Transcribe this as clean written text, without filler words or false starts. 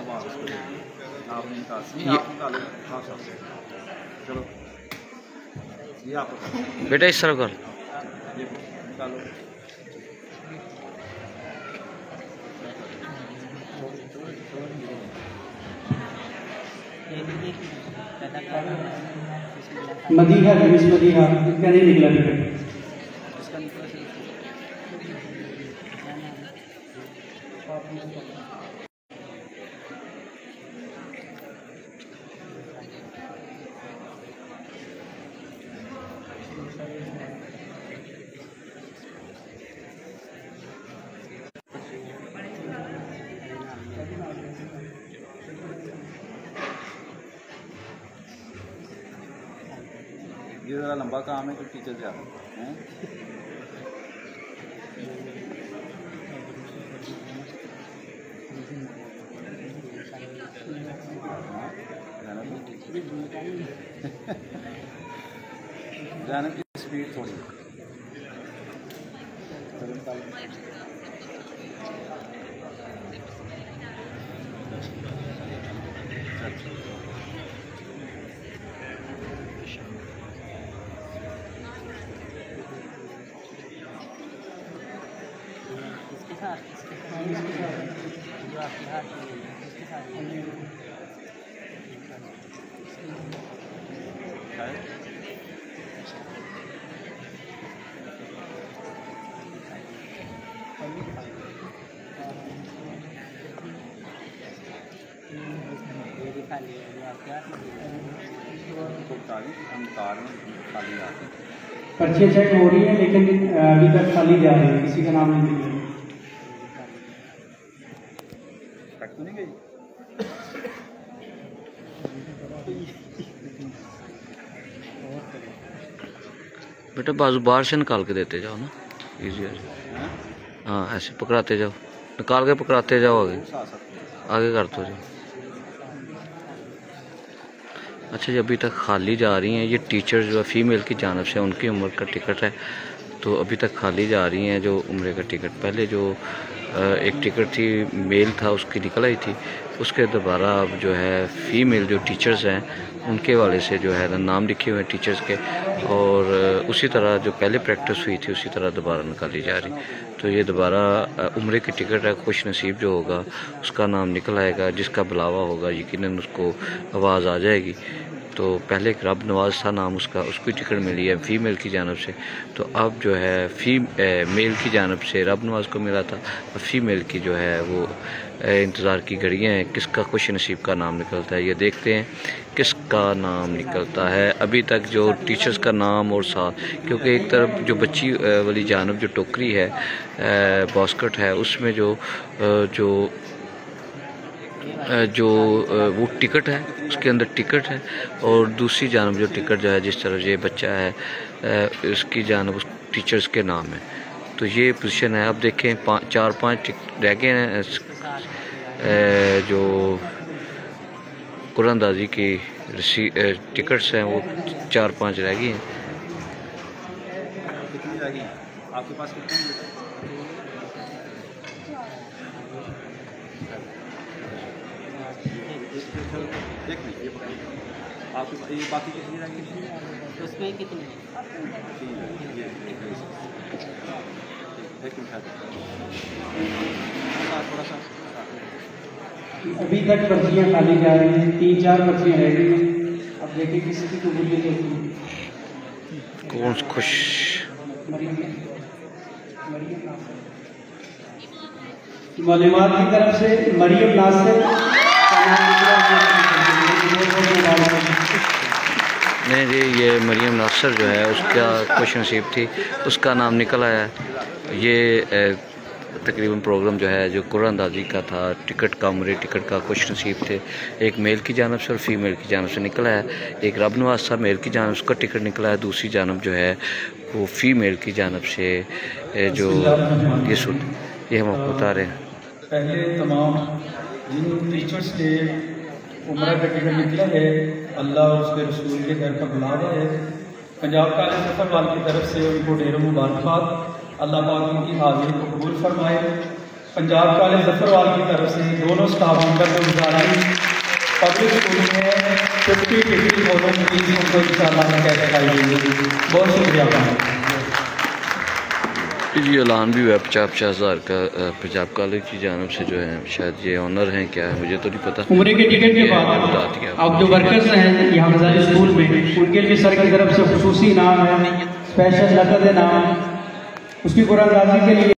वापस आपने निकाल चलो ये आप बेटा इस तरह कर ये निकालो। मदीहा रमेश मदीहा इसका नहीं निकला टिकट। ये ज़रा लंबा काम है तो टीचर जा हैं। जाने की स्पीड थोड़ी पर्चियाँ चेक हो रही है लेकिन अभी तक खाली जा रही है, किसी का नाम नहीं निकला। तो नहीं गई बेटा बाजू बाहर से निकाल के देते जाओ ना, इजी है। हाँ ऐसे पकड़ाते जाओ, निकाल के पकड़ाते जाओ, आगे आगे करते जाओ। अच्छा जी, अभी तक खाली जा रही हैं ये टीचर जो है फीमेल की जानिब से, उनकी उम्र का टिकट है तो अभी तक खाली जा रही हैं जो उम्र का टिकट। पहले जो एक टिकट थी मेल था उसकी निकल आई थी, उसके दोबारा अब जो है फीमेल जो टीचर्स हैं उनके वाले से जो है नाम लिखे हुए हैं टीचर्स के, और उसी तरह जो पहले प्रैक्टिस हुई थी उसी तरह दोबारा निकाली जा रही। तो ये दोबारा उम्र की टिकट है, खुश नसीब जो होगा उसका नाम निकल आएगा, जिसका बुलावा होगा यकीनन उसको आवाज़ आ जाएगी। तो पहले एक रब नवाज था नाम उसका, उसकी टिकट मिली है फीमेल की जानब से, तो अब जो है मेल की जानब से रब नवाज को मिला था, और फीमेल की जो है वो इंतज़ार की घड़ियाँ हैं किसका खुश नसीब का नाम निकलता है। ये देखते हैं किसका नाम निकलता है। अभी तक जो टीचर्स का नाम और साथ, क्योंकि एक तरफ जो बच्ची वाली जानब जो टोकरी है बास्केट है उसमें जो वो टिकट है उसके अंदर टिकट है, और दूसरी जानब जो टिकट जो है जिस तरह ये बच्चा है उसकी जानब उस टीचर्स के नाम है। तो ये पोजीशन है। अब देखें 4-5 रह गए हैं जो कुरानदाजी की टिकट्स हैं वो 4-5 रह गई हैं। आपके पास कितनी देख लीजिए आपके ये बाकी कितनी रह गई उसमें कितनी थोड़ा सा अभी तक पर्चियाँ खाली जा रही हैं, 3-4 पर्चियाँ रह गई हैं। अब देखिए किसी की कबूलियत होती है। कौन खुश मालूमात की तरफ से मरियम नासिर नहीं जी, ये मरियम नासिर जो है उसका खुश नसीब थी, उसका नाम निकल आया है। ये तकरीबन प्रोग्राम जो है जो कुरानदाजी का था, टिकट का उम्र टिकट का खुश नसीब थे, एक मेल की जानब से और फीमेल की जानब से निकला है। एक रब नवाज था मेल की जानब से, उसका टिकट निकला है, दूसरी जानब जो है वो फीमेल की जानब से जो ये हम आपको बता रहे हैं। पहले तमाम जिन टीचर्स के उम्र का टिकट निकला है, अल्लाह और उसके रसूल के घर का बुलावा है। पंजाब कॉलेज सफरवाल की तरफ से उनको ढेरों मुबारकबाद। अल्लाह पाक उनकी हाजिरी को कबूल फरमाए। पंजाब कॉलेज जफरवाल की तरफ से दोनों स्टाफ मेंबर को गुजारिश पब्लिक स्कूल में 50 डिग्री पौधों की उनको इंशाल्लाह कैसे दिखाई देगी। बहुत शुक्रिया। ये ऐलान भी हुआ 50,000 का पंजाब कॉलेज की जानब से, जो है शायद ये ऑनर हैं, क्या है मुझे तो नहीं पता। उम्र के टिकट के बाद अब जो वर्कर्स हैं यहाँ मजारी स्कूल में, उनके लिए सर की तरफ से खुसूसी इनाम है, स्पेशल नकद इनाम, उसकी कुरानदाजी के लिए